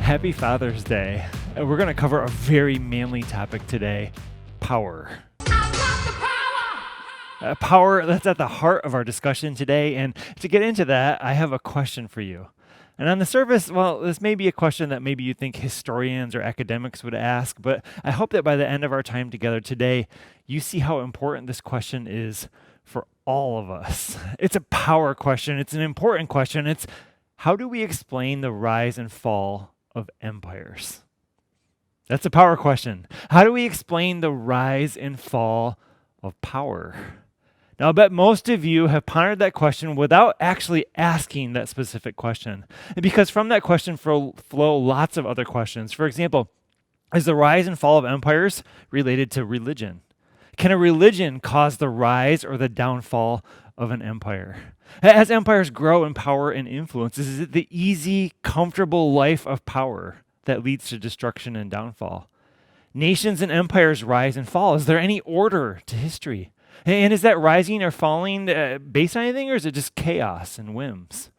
Happy Father's Day. We're going to cover a very manly topic today, power. Power, that's at the heart of our discussion today. And to get into that, I have a question for you. And on the surface, well, this may be a question that maybe you think historians or academics would ask, but I hope that by the end of our time together today, you see how important this question is for all of us. It's a power question. It's an important question. It's how do we explain the rise and fall of empires? That's a power question. How do we explain the rise and fall of power? Now, I bet most of you have pondered that question without actually asking that specific question. And because from that question flow lots of other questions. For example, is the rise and fall of empires related to religion? Can a religion cause the rise or the downfall of an empire? As empires grow in power and influence, is it the easy, comfortable life of power that leads to destruction and downfall? Nations and empires rise and fall. Is there any order to history? And is that rising or falling based on anything, or is it just chaos and whims?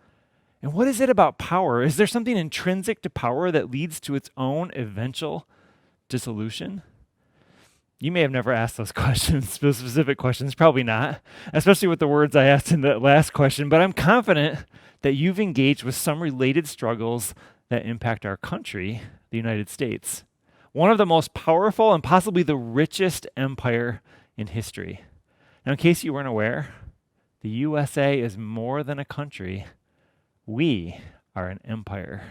And what is it about power? Is there something intrinsic to power that leads to its own eventual dissolution? You may have never asked those questions, those specific questions, probably not, especially with the words I asked in the last question, but I'm confident that you've engaged with some related struggles that impact our country, the United States, one of the most powerful and possibly the richest empire in history. Now, in case you weren't aware, the USA is more than a country. We are an empire.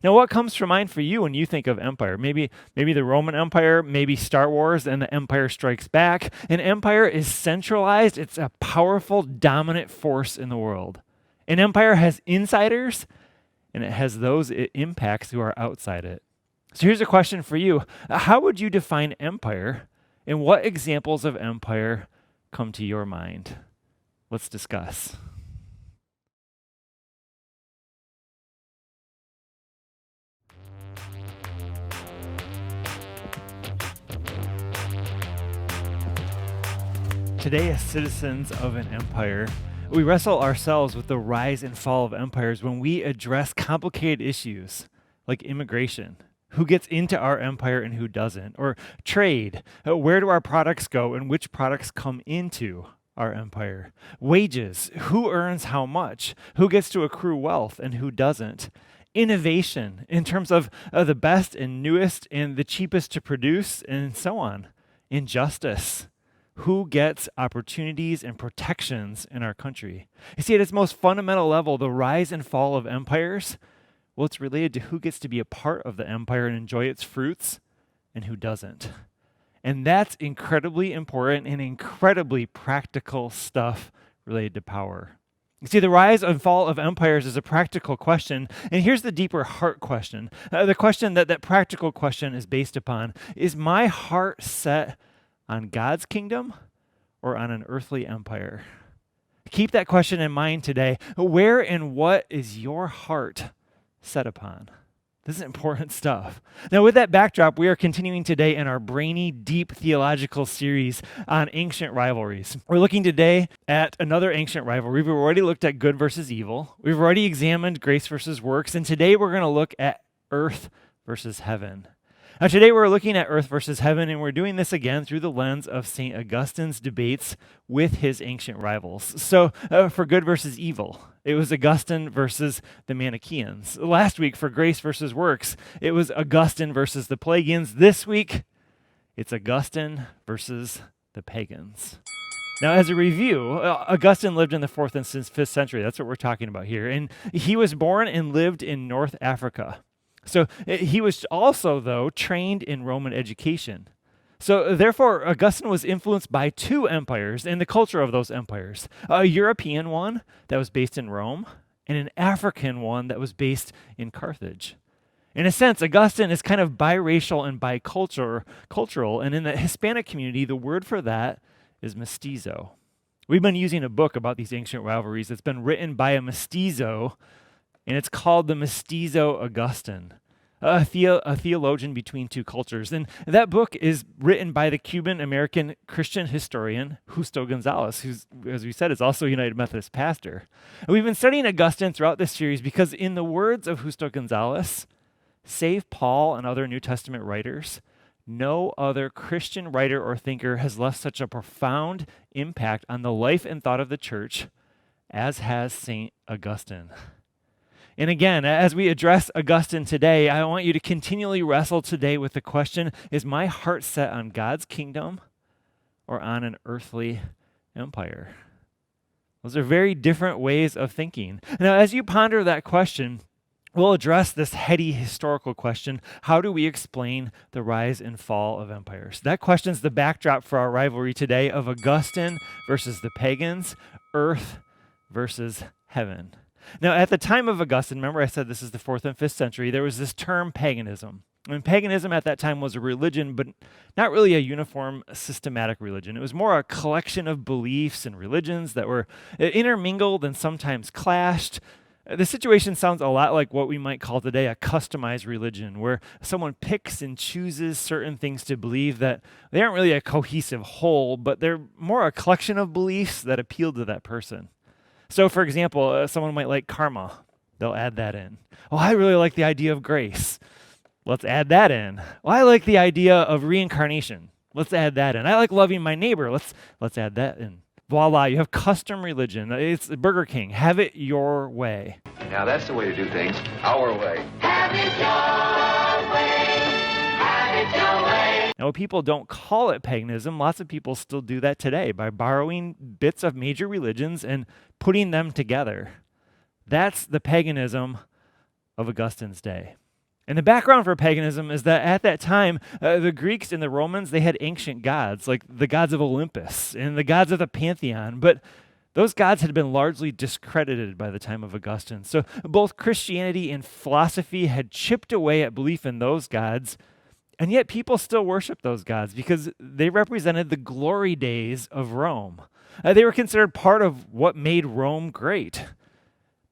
Now, what comes to mind for you when you think of empire? Maybe the Roman Empire, maybe Star Wars and the Empire Strikes Back. An empire is centralized. It's a powerful, dominant force in the world. An empire has insiders, and it has those it impacts who are outside it. So here's a question for you. How would you define empire, and what examples of empire come to your mind? Let's discuss. Today, as citizens of an empire, we wrestle ourselves with the rise and fall of empires when we address complicated issues like immigration. Who gets into our empire and who doesn't? Or trade. Where do our products go and which products come into our empire? Wages. Who earns how much? Who gets to accrue wealth and who doesn't? Innovation in terms of the best and newest and the cheapest to produce and so on. Injustice. Who gets opportunities and protections in our country? You see, at its most fundamental level, the rise and fall of empires, well, it's related to who gets to be a part of the empire and enjoy its fruits and who doesn't. And that's incredibly important and incredibly practical stuff related to power. You see, the rise and fall of empires is a practical question, and here's the deeper heart question. The question that practical question is based upon, is my heart set on God's kingdom or on an earthly empire? Keep that question in mind today. Where and what is your heart set upon? This is important stuff. Now, with that backdrop, we are continuing today in our brainy, deep theological series on ancient rivalries. We're looking today at another ancient rivalry. We've already looked at good versus evil. We've already examined grace versus works. And today we're going to look at earth versus heaven. Now, today we're looking at earth versus heaven, and we're doing this again through the lens of St. Augustine's debates with his ancient rivals. So, for good versus evil, it was Augustine versus the Manichaeans. Last week, for grace versus works, it was Augustine versus the Pelagians. This week, it's Augustine versus the pagans. Now, as a review, Augustine lived in the 4th and 5th century. That's what we're talking about here. And he was born and lived in North Africa. So he was also, though, trained in Roman education. So therefore, Augustine was influenced by two empires and the culture of those empires. A European one that was based in Rome and an African one that was based in Carthage. In a sense, Augustine is kind of biracial and bicultural, and in the Hispanic community, the word for that is mestizo. We've been using a book about these ancient rivalries that's been written by a mestizo, and it's called the Mestizo Augustine, a theologian between two cultures. And that book is written by the Cuban-American Christian historian Justo Gonzalez, who's, as we said, is also a United Methodist pastor. And we've been studying Augustine throughout this series because in the words of Justo Gonzalez, Save Paul and other New Testament writers, no other Christian writer or thinker has left such a profound impact on the life and thought of the church as has St. Augustine. And again, as we address Augustine today, I want you to continually wrestle today with the question, is my heart set on God's kingdom or on an earthly empire? Those are very different ways of thinking. Now, as you ponder that question, we'll address this heady historical question, how do we explain the rise and fall of empires? That question is the backdrop for our rivalry today of Augustine versus the pagans, earth versus heaven. Now, at the time of Augustine, remember I said this is the 4th and 5th century, there was this term paganism. And paganism at that time was a religion, but not really a uniform, systematic religion. It was more a collection of beliefs and religions that were intermingled and sometimes clashed. The situation sounds a lot like what we might call today a customized religion, where someone picks and chooses certain things to believe that they aren't really a cohesive whole, but they're more a collection of beliefs that appeal to that person. So, for example, someone might like karma. They'll add that in. Oh, I really like the idea of grace. Let's add that in. Well, I like the idea of reincarnation. Let's add that in. I like loving my neighbor. Let's add that in. Voila, you have custom religion. It's Burger King. Have it your way. Now that's the way to do things. Our way. Have it your way. Have it your way. Now, people don't call it paganism. Lots of people still do that today by borrowing bits of major religions and putting them together. That's the paganism of Augustine's day. And the background for paganism is that at that time, the Greeks and the Romans, they had ancient gods, like the gods of Olympus and the gods of the Pantheon, but those gods had been largely discredited by the time of Augustine. So both Christianity and philosophy had chipped away at belief in those gods, and yet people still worship those gods because they represented the glory days of Rome. They were considered part of what made Rome great.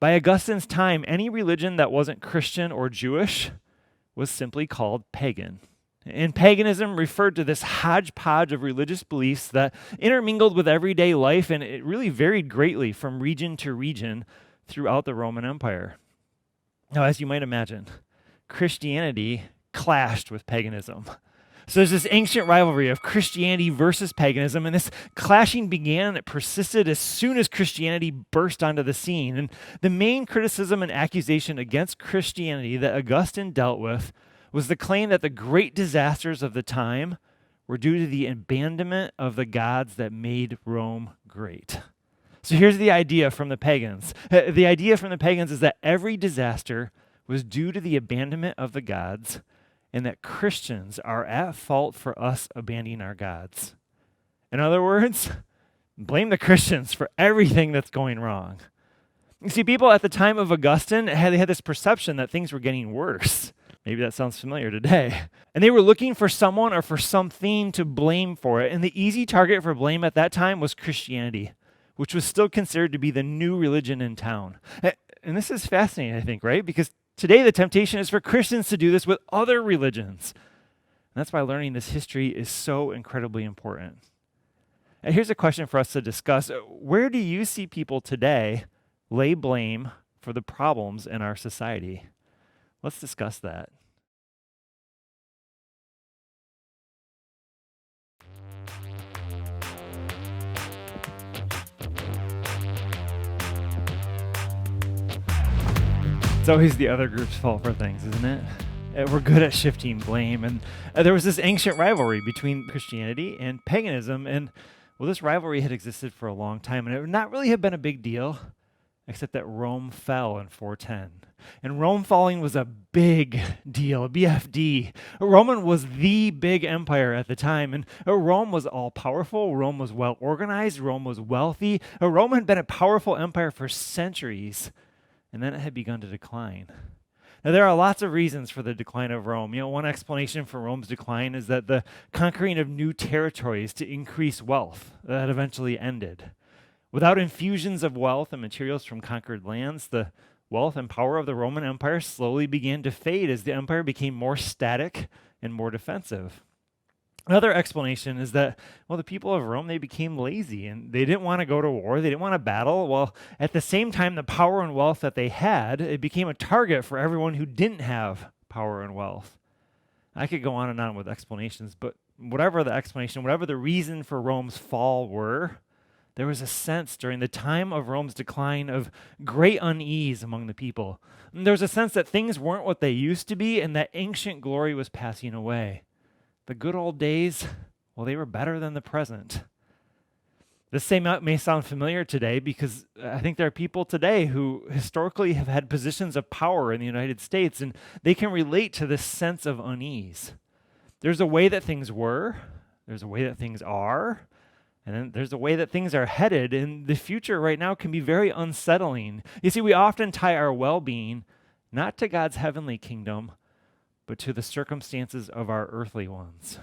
By Augustine's time, any religion that wasn't Christian or Jewish was simply called pagan. And paganism referred to this hodgepodge of religious beliefs that intermingled with everyday life, and it really varied greatly from region to region throughout the Roman Empire. Now, as you might imagine, Christianity clashed with paganism. So there's this ancient rivalry of Christianity versus paganism, and this clashing began and it persisted as soon as Christianity burst onto the scene. And the main criticism and accusation against Christianity that Augustine dealt with was the claim that the great disasters of the time were due to the abandonment of the gods that made Rome great. So here's the idea from the pagans. The idea from the pagans is that every disaster was due to the abandonment of the gods, and that Christians are at fault for us abandoning our gods. In other words, blame the Christians for everything that's going wrong. You see, people at the time of Augustine, they had this perception that things were getting worse. Maybe that sounds familiar today. And they were looking for someone or for something to blame for it. And the easy target for blame at that time was Christianity, which was still considered to be the new religion in town. And this is fascinating, I think, right? Because today, the temptation is for Christians to do this with other religions. And that's why learning this history is so incredibly important. And here's a question for us to discuss. Where do you see people today lay blame for the problems in our society? Let's discuss that. It's always the other group's fault for things, isn't it? We're good at shifting blame. And there was this ancient rivalry between Christianity and paganism. And, well, this rivalry had existed for a long time. And it would not really have been a big deal, except that Rome fell in 410. And Rome falling was a big deal, a BFD. Rome was the big empire at the time. And Rome was all-powerful. Rome was well-organized. Rome was wealthy. Rome had been a powerful empire for centuries. And then it had begun to decline. Now, there are lots of reasons for the decline of Rome. One explanation for Rome's decline is that the conquering of new territories to increase wealth that eventually ended. Without infusions of wealth and materials from conquered lands, the wealth and power of the Roman Empire slowly began to fade as the empire became more static and more defensive. Another explanation is that, the people of Rome, they became lazy and they didn't want to go to war. They didn't want to battle. Well, at the same time, the power and wealth that they had, it became a target for everyone who didn't have power power and wealth. I could go on and on with explanations, but whatever the explanation, whatever the reason for Rome's fall were, there was a sense during the time of Rome's decline of great unease among the people. And there was a sense that things weren't what they used to be and that ancient glory was passing away. The good old days, well, they were better than the present. This may sound familiar today because I think there are people today who historically have had positions of power in the United States, and they can relate to this sense of unease. There's a way that things were, there's a way that things are, and then there's a way that things are headed, and the future right now can be very unsettling. You see, we often tie our well-being not to God's heavenly kingdom, but to the circumstances of our earthly ones.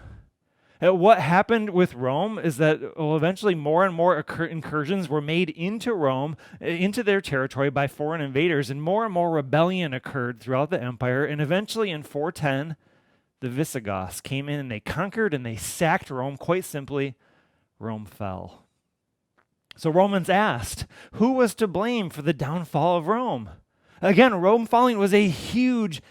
What happened with Rome is that eventually more and more incursions were made into Rome, into their territory by foreign invaders, and more rebellion occurred throughout the empire, and eventually in 410, the Visigoths came in and they conquered and they sacked Rome. Quite simply, Rome fell. So Romans asked, who was to blame for the downfall of Rome? Again, Rome falling was a huge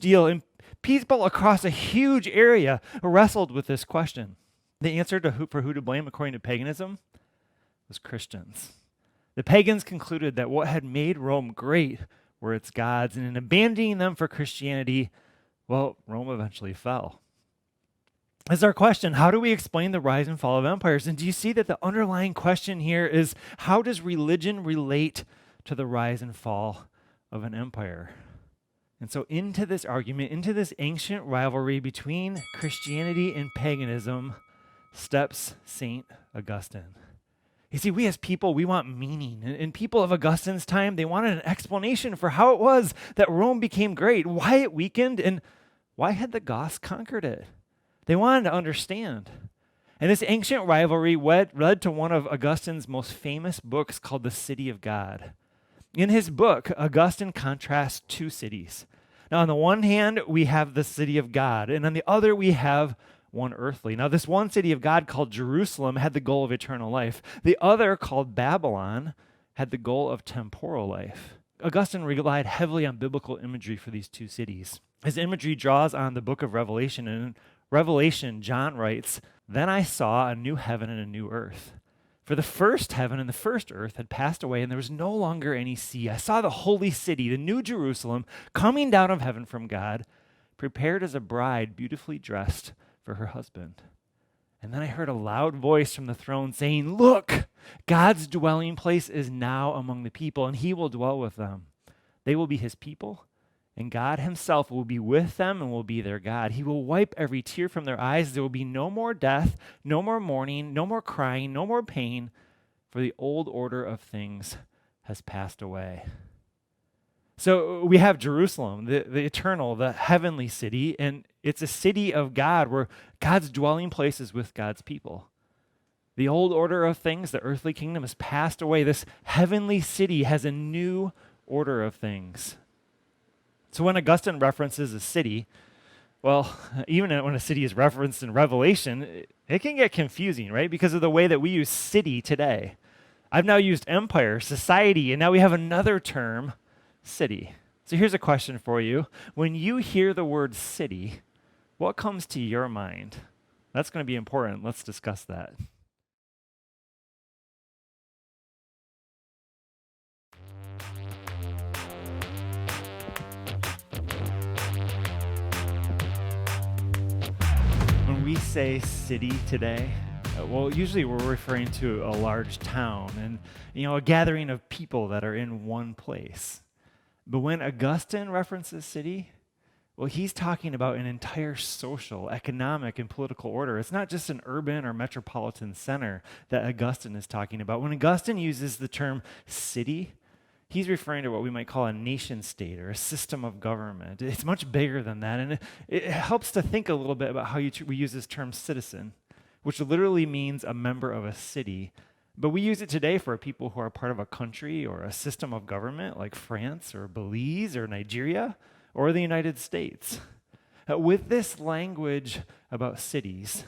deal, and people across a huge area wrestled with this question. The answer to who to blame according to paganism was Christians. The pagans concluded that what had made Rome great were its gods, and in abandoning them for Christianity, well, Rome eventually fell. That's our question. How do we explain the rise and fall of empires? And do you see that the underlying question here is, how does religion relate to the rise and fall of an empire? And so into this argument, into this ancient rivalry between Christianity and paganism, steps St. Augustine. You see, we as people, we want meaning. And people of Augustine's time, they wanted an explanation for how it was that Rome became great, why it weakened, and why had the Goths conquered it. They wanted to understand. And this ancient rivalry led to one of Augustine's most famous books called The City of God. In his book, Augustine contrasts two cities. Now, on the one hand, we have the city of God, and on the other, we have one earthly. Now, this one city of God called Jerusalem had the goal of eternal life. The other, called Babylon, had the goal of temporal life. Augustine relied heavily on biblical imagery for these two cities. His imagery draws on the book of Revelation, and in Revelation, John writes, "Then I saw a new heaven and a new earth. For the first heaven and the first earth had passed away, and there was no longer any sea. I saw the holy city, the new Jerusalem, coming down of heaven from God, prepared as a bride beautifully dressed for her husband. And then I heard a loud voice from the throne saying, 'Look, God's dwelling place is now among the people, and he will dwell with them. They will be his people, and God himself will be with them and will be their God. He will wipe every tear from their eyes. There will be no more death, no more mourning, no more crying, no more pain, for the old order of things has passed away.'" So we have Jerusalem, the eternal, the heavenly city, and it's a city of God where God's dwelling place is with God's people. The old order of things, the earthly kingdom, has passed away. This heavenly city has a new order of things. So when Augustine references a city, well, even when a city is referenced in Revelation, it can get confusing, right? Because of the way that we use city today. I've now used empire, society, and now we have another term, city. So here's a question for you. When you hear the word city, what comes to your mind? That's going to be important. Let's discuss that. When we say city today, well, usually we're referring to a large town and, a gathering of people that are in one place. But when Augustine references city, well, he's talking about an entire social, economic, and political order. It's not just an urban or metropolitan center that Augustine is talking about. When Augustine uses the term city, he's referring to what we might call a nation state or a system of government. It's much bigger than that, and it helps to think a little bit about how we use this term citizen, which literally means a member of a city. But we use it today for people who are part of a country or a system of government like France or Belize or Nigeria or the United States. With this language about cities,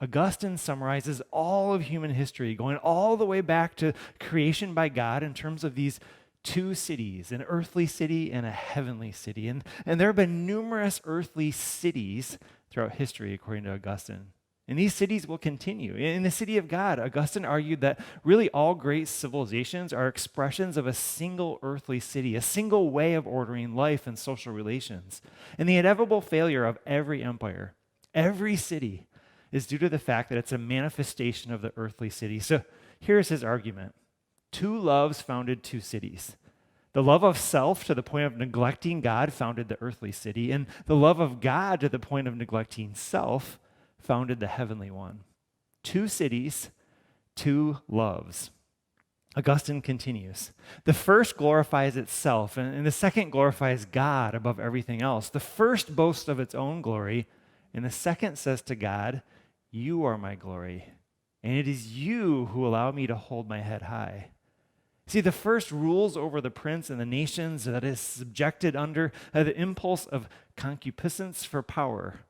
Augustine summarizes all of human history, going all the way back to creation by God in terms of these two cities, an earthly city and a heavenly city. And there have been numerous earthly cities throughout history, according to Augustine. And these cities will continue. In the city of God, Augustine argued that really all great civilizations are expressions of a single earthly city, a single way of ordering life and social relations. And the inevitable failure of every empire, every city, is due to the fact that it's a manifestation of the earthly city. So here's his argument. Two loves founded two cities. The love of self to the point of neglecting God founded the earthly city, and the love of God to the point of neglecting self founded the heavenly one. Two cities, two loves. Augustine continues. The first glorifies itself, and the second glorifies God above everything else. The first boasts of its own glory, and the second says to God, "You are my glory, and it is you who allow me to hold my head high." See, the first rules over the prince and the nations that is subjected under the impulse of concupiscence for power.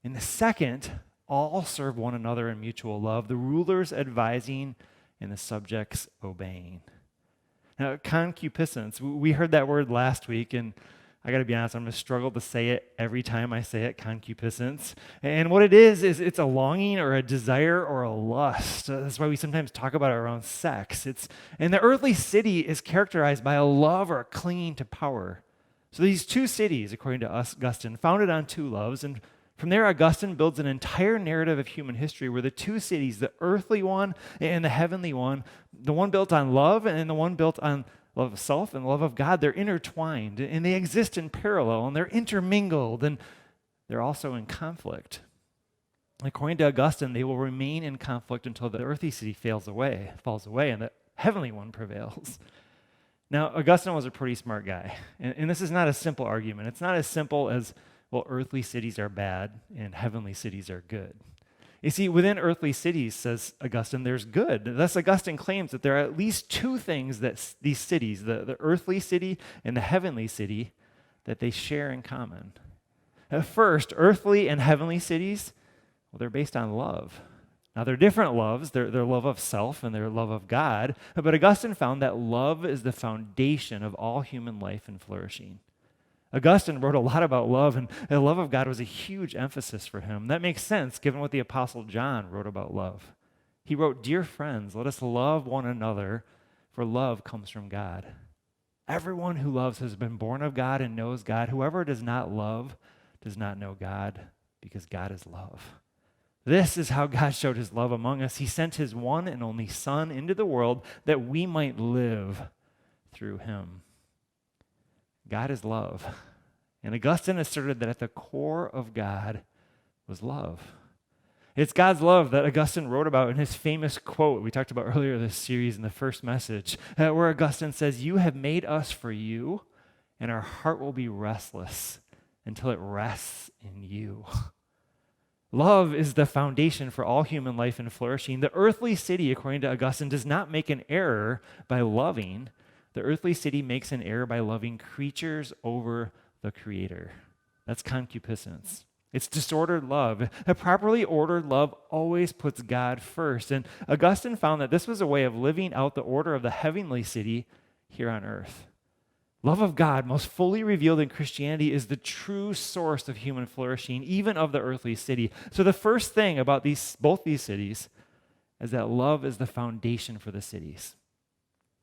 And the second, all serve one another in mutual love, the rulers advising and the subjects obeying. Now, concupiscence, we heard that word last week, and I got to be honest, I'm going to struggle to say it every time I say it, concupiscence. And what it is it's a longing or a desire or a lust. That's why we sometimes talk about it around sex. And the earthly city is characterized by a love or a clinging to power. So these two cities, according to Augustine, founded on two loves, and from there, Augustine builds an entire narrative of human history where the two cities, the earthly one and the heavenly one, the one built on love and the one built on love of self and love of God, they're intertwined and they exist in parallel and they're intermingled and they're also in conflict. According to Augustine, they will remain in conflict until the earthly city falls away, and the heavenly one prevails. Now, Augustine was a pretty smart guy, and this is not a simple argument. It's not as simple as, well, earthly cities are bad and heavenly cities are good. You see, within earthly cities, says Augustine, there's good. Thus, Augustine claims that there are at least two things that these cities, the earthly city and the heavenly city, that they share in common. First, earthly and heavenly cities, well, they're based on love. Now, they're different loves. They're love of self and their love of God. But Augustine found that love is the foundation of all human life and flourishing. Augustine wrote a lot about love, and the love of God was a huge emphasis for him. That makes sense given what the Apostle John wrote about love. He wrote, "Dear friends, let us love one another, for love comes from God. Everyone who loves has been born of God and knows God. Whoever does not love does not know God, because God is love." This is how God showed his love among us. He sent his one and only Son into the world that we might live through him. God is love. And Augustine asserted that at the core of God was love. It's God's love that Augustine wrote about in his famous quote we talked about earlier this series in the first message, where Augustine says, "You have made us for you, and our heart will be restless until it rests in you." Love is the foundation for all human life and flourishing. The earthly city, according to Augustine, does not make an error by loving. The earthly city makes an error by loving creatures over the Creator. That's concupiscence. It's disordered love. A properly ordered love always puts God first. And Augustine found that this was a way of living out the order of the heavenly city here on earth. Love of God, most fully revealed in Christianity, is the true source of human flourishing, even of the earthly city. So the first thing about both these cities is that love is the foundation for the cities.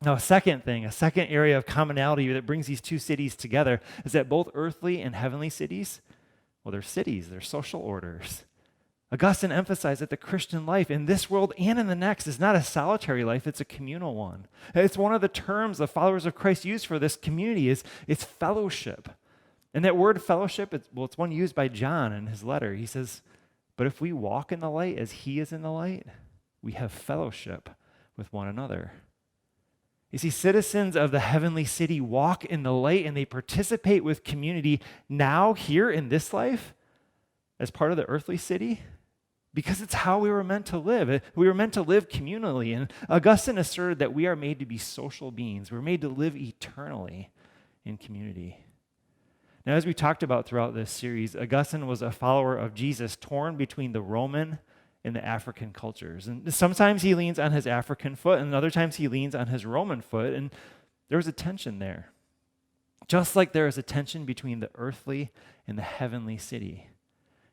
Now, a second area of commonality that brings these two cities together is that both earthly and heavenly cities, well, they're cities, they're social orders. Augustine emphasized that the Christian life in this world and in the next is not a solitary life, it's a communal one. It's one of the terms the followers of Christ use for this community it's fellowship. And that word fellowship, it's one used by John in his letter. He says, "But if we walk in the light as he is in the light, we have fellowship with one another." You see, citizens of the heavenly city walk in the light and they participate with community now, here in this life, as part of the earthly city, because it's how we were meant to live. We were meant to live communally. And Augustine asserted that we are made to be social beings. We're made to live eternally in community. Now, as we talked about throughout this series, Augustine was a follower of Jesus, torn between the Roman and the African cultures. And sometimes he leans on his African foot, and other times he leans on his Roman foot. And There was a tension there. Just like there is a tension between the earthly and the heavenly city.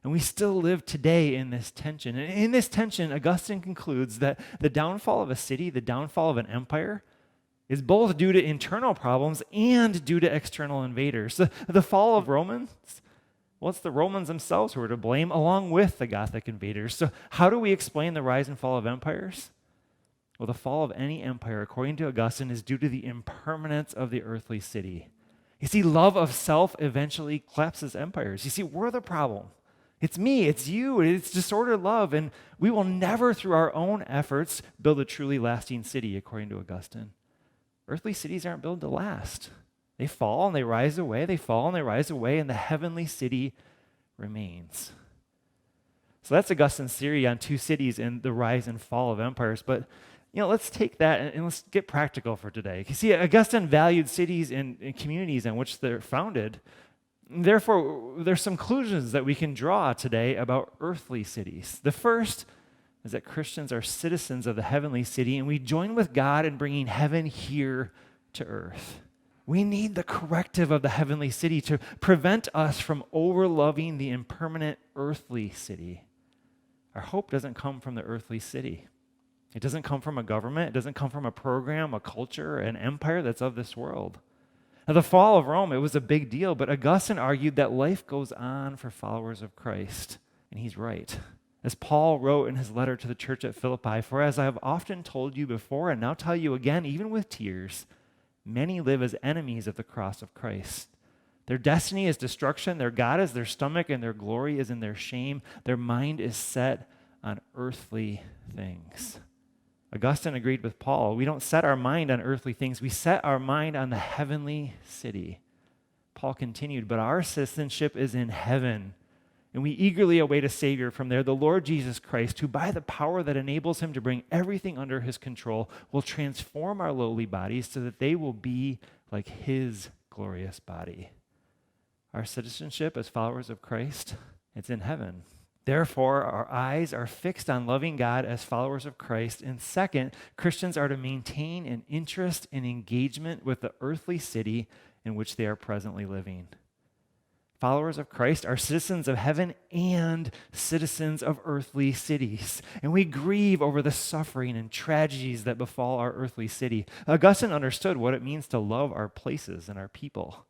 And we still live today in this tension. And in this tension, Augustine concludes that the downfall of a city, the downfall of an empire, is both due to internal problems and due to external invaders. The fall of Romans, well, it's the Romans themselves who are to blame, along with the Gothic invaders. So how do we explain the rise and fall of empires? Well, the fall of any empire, according to Augustine, is due to the impermanence of the earthly city. You see, love of self eventually collapses empires. You see, we're the problem. It's me, it's you, it's disordered love, and we will never, through our own efforts, build a truly lasting city, according to Augustine. Earthly cities aren't built to last. They fall and they rise away, they fall and they rise away, and the heavenly city remains. So that's Augustine's theory on two cities and the rise and fall of empires. But let's take that and let's get practical for today. You see, Augustine valued cities and communities in which they're founded. Therefore, there's some conclusions that we can draw today about earthly cities. The first is that Christians are citizens of the heavenly city, and we join with God in bringing heaven here to earth. We need the corrective of the heavenly city to prevent us from overloving the impermanent earthly city. Our hope doesn't come from the earthly city. It doesn't come from a government. It doesn't come from a program, a culture, an empire that's of this world. Now, the fall of Rome, it was a big deal, but Augustine argued that life goes on for followers of Christ, and he's right. As Paul wrote in his letter to the church at Philippi, "For as I have often told you before, and now tell you again, even with tears, many live as enemies of the cross of Christ. Their destiny is destruction, their God is their stomach, and their glory is in their shame. Their mind is set on earthly things." Augustine agreed with Paul. We don't set our mind on earthly things. We set our mind on the heavenly city. Paul continued, "But our citizenship is in heaven, and we eagerly await a Savior from there, the Lord Jesus Christ, who by the power that enables him to bring everything under his control will transform our lowly bodies so that they will be like his glorious body." Our citizenship as followers of Christ, it's in heaven. Therefore, our eyes are fixed on loving God as followers of Christ. And second, Christians are to maintain an interest and engagement with the earthly city in which they are presently living. Followers of Christ are citizens of heaven and citizens of earthly cities. And we grieve over the suffering and tragedies that befall our earthly city. Augustine understood what it means to love our places and our people.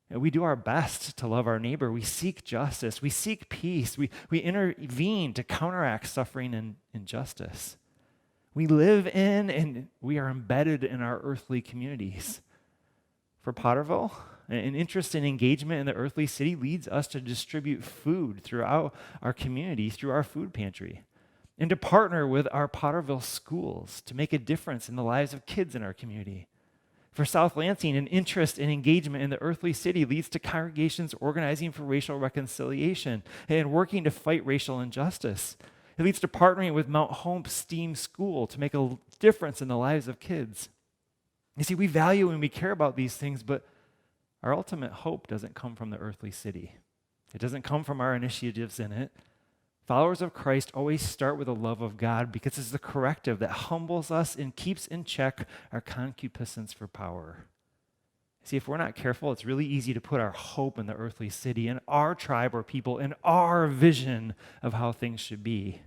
And we do our best to love our neighbor. We seek justice. We seek peace. We intervene to counteract suffering and injustice. We live in and we are embedded in our earthly communities. For Potterville, an interest in engagement in the earthly city leads us to distribute food throughout our community, through our food pantry, and to partner with our Potterville schools to make a difference in the lives of kids in our community. For South Lansing, an interest in engagement in the earthly city leads to congregations organizing for racial reconciliation and working to fight racial injustice. It leads to partnering with Mount Hope STEAM School to make a difference in the lives of kids. You see, we value and we care about these things, but our ultimate hope doesn't come from the earthly city. It doesn't come from our initiatives in it. Followers of Christ always start with the love of God because it's the corrective that humbles us and keeps in check our concupiscence for power. See, if we're not careful, it's really easy to put our hope in the earthly city, in our tribe or people, in our vision of how things should be.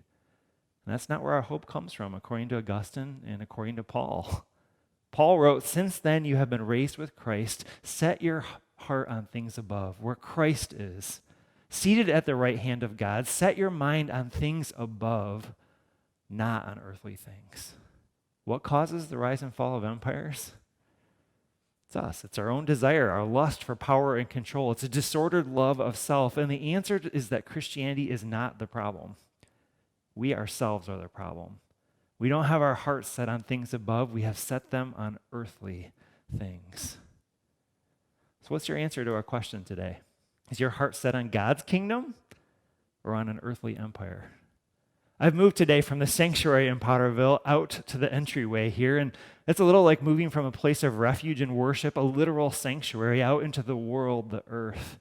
And that's not where our hope comes from, according to Augustine and according to Paul. Paul wrote, "Since then you have been raised with Christ, set your heart on things above, where Christ is, seated at the right hand of God. Set your mind on things above, not on earthly things." What causes the rise and fall of empires? It's us. It's our own desire, our lust for power and control. It's a disordered love of self. And the answer is that Christianity is not the problem. We ourselves are the problem. We don't have our hearts set on things above. We have set them on earthly things. So what's your answer to our question today? Is your heart set on God's kingdom or on an earthly empire? I've moved today from the sanctuary in Potterville out to the entryway here, and it's a little like moving from a place of refuge and worship, a literal sanctuary, out into the world, the earth.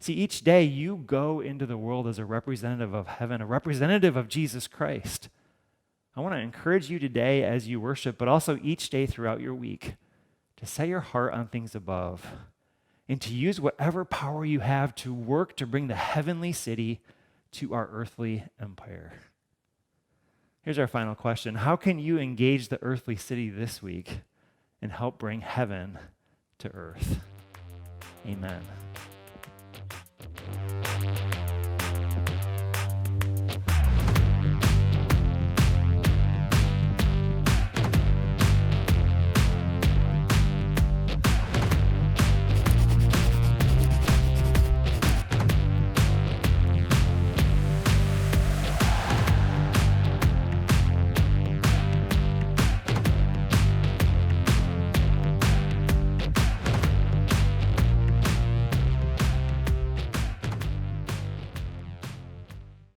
See, each day you go into the world as a representative of heaven, a representative of Jesus Christ. I want to encourage you today as you worship, but also each day throughout your week, to set your heart on things above, and to use whatever power you have to work to bring the heavenly city to our earthly empire. Here's our final question. How can you engage the earthly city this week and help bring heaven to earth? Amen.